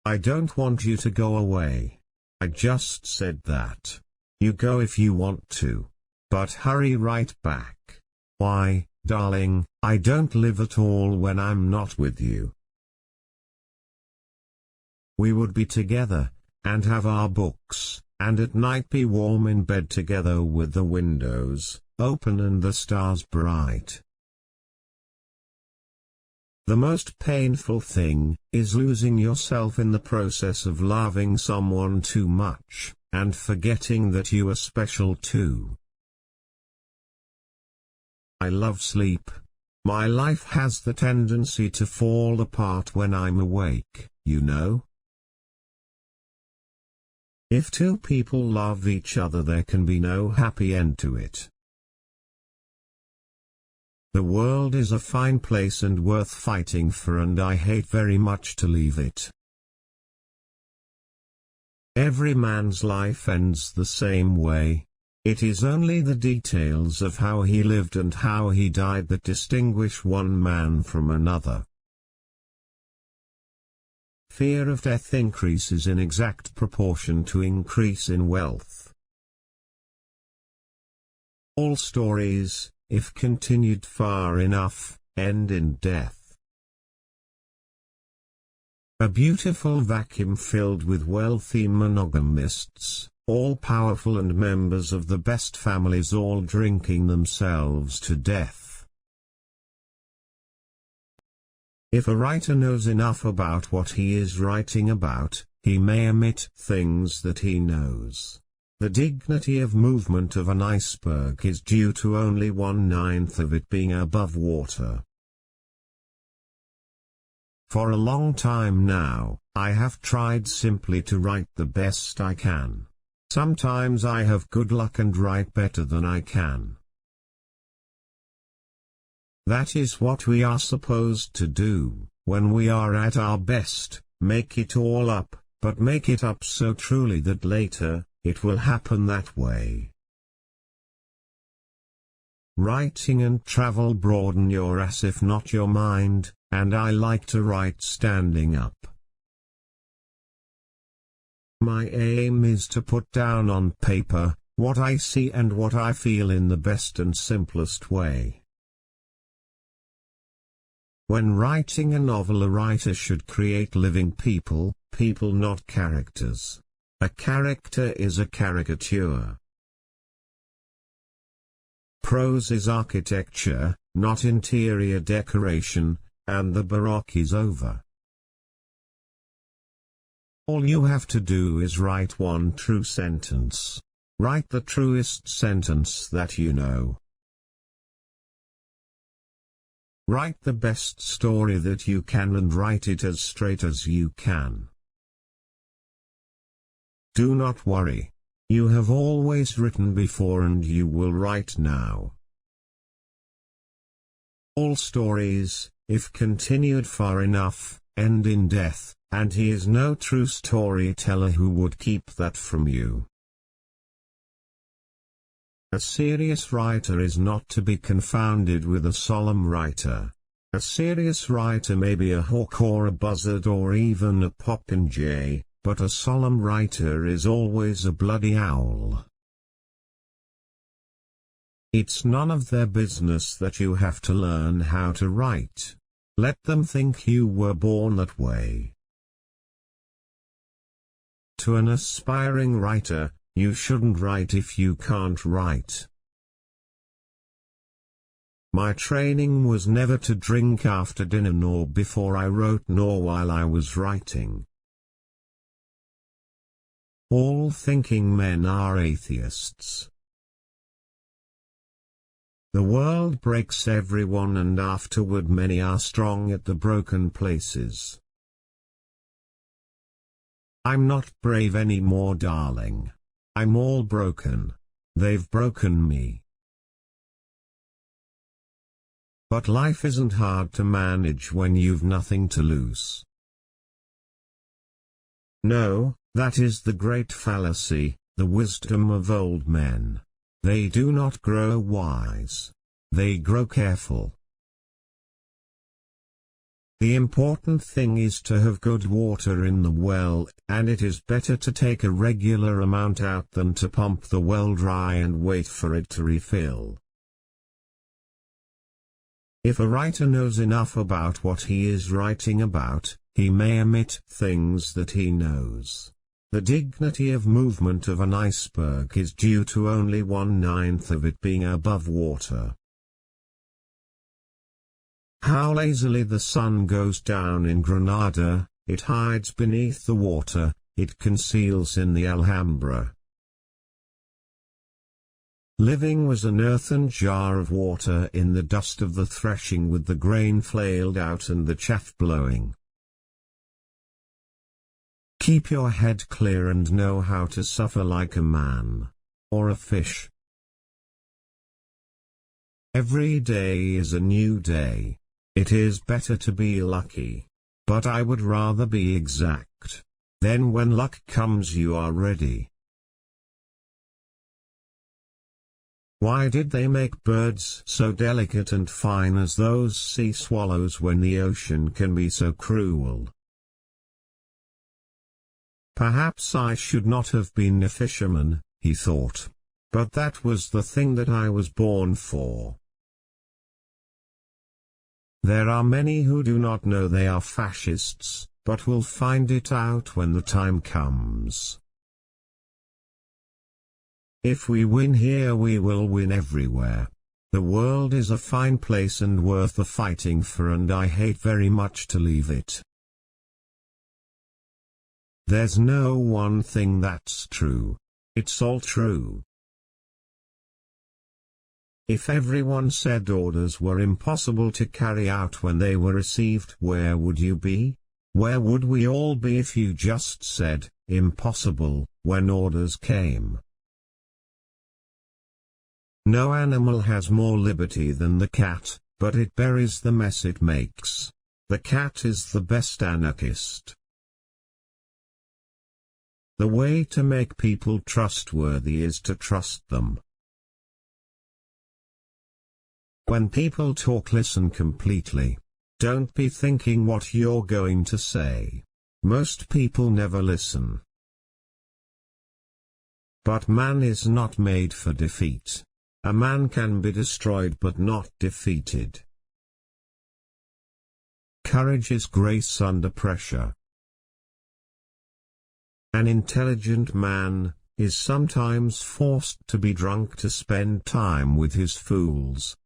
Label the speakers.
Speaker 1: I don't want you to go away. I just said that. You go if you want to. But hurry right back. Why, darling, I don't live at all when I'm not with you. We would be together, and have our books, and at night be warm in bed together with the windows open and the stars bright. The most painful thing is losing yourself in the process of loving someone too much, and forgetting that you are special too. I love sleep. My life has the tendency to fall apart when I'm awake, you know. If two people love each other, there can be no happy end to it. The world is a fine place and worth fighting for, and I hate very much to leave it. Every man's life ends the same way. It is only the details of how he lived and how he died that distinguish one man from another. Fear of death increases in exact proportion to increase in wealth. All stories, if continued far enough, end in death. A beautiful vacuum filled with wealthy monogamists, all powerful and members of the best families, all drinking themselves to death. If a writer knows enough about what he is writing about, he may omit things that he knows. The dignity of movement of an iceberg is due to only 1/9 of it being above water. For a long time now, I have tried simply to write the best I can. Sometimes I have good luck and write better than I can. That is what we are supposed to do, when we are at our best, make it all up, but make it up so truly that later, it will happen that way. Writing and travel broaden your as if not your mind, and I like to write standing up. My aim is to put down on paper what I see and what I feel in the best and simplest way. When writing a novel, a writer should create living people, people not characters. A character is a caricature. Prose is architecture, not interior decoration, and the Baroque is over. All you have to do is write one true sentence. Write the truest sentence that you know. Write the best story that you can and write it as straight as you can. Do not worry. You have always written before and you will write now. All stories, if continued far enough, end in death, and he is no true storyteller who would keep that from you. A serious writer is not to be confounded with a solemn writer. A serious writer may be a hawk or a buzzard or even a popinjay, but a solemn writer is always a bloody owl. It's none of their business that you have to learn how to write. Let them think you were born that way. To an aspiring writer, you shouldn't write if you can't write. My training was never to drink after dinner, nor before I wrote, nor while I was writing. All thinking men are atheists. The world breaks everyone, and afterward many are strong at the broken places. I'm not brave anymore, darling. I'm all broken. They've broken me. But life isn't hard to manage when you've nothing to lose. No, that is the great fallacy, the wisdom of old men. They do not grow wise. They grow careful. The important thing is to have good water in the well, and it is better to take a regular amount out than to pump the well dry and wait for it to refill. If a writer knows enough about what he is writing about, he may omit things that he knows. The dignity of movement of an iceberg is due to only 1/9 of it being above water. How lazily the sun goes down in Granada, it hides beneath the water, it conceals in the Alhambra. Living was an earthen jar of water in the dust of the threshing with the grain flailed out and the chaff blowing. Keep your head clear and know how to suffer like a man. Or a fish. Every day is a new day. It is better to be lucky. But I would rather be exact. Then when luck comes you are ready. Why did they make birds so delicate and fine as those sea swallows when the ocean can be so cruel? Perhaps I should not have been a fisherman, he thought. But that was the thing that I was born for. There are many who do not know they are fascists, but will find it out when the time comes. If we win here we will win everywhere. The world is a fine place and worth the fighting for, and I hate very much to leave it. There's no one thing that's true. It's all true. If everyone said orders were impossible to carry out when they were received, where would you be? Where would we all be if you just said, impossible, when orders came? No animal has more liberty than the cat, but it buries the mess it makes. The cat is the best anarchist. The way to make people trustworthy is to trust them. When people talk, listen completely. Don't be thinking what you're going to say. Most people never listen. But man is not made for defeat. A man can be destroyed but not defeated. Courage is grace under pressure. An intelligent man is sometimes forced to be drunk to spend time with his fools.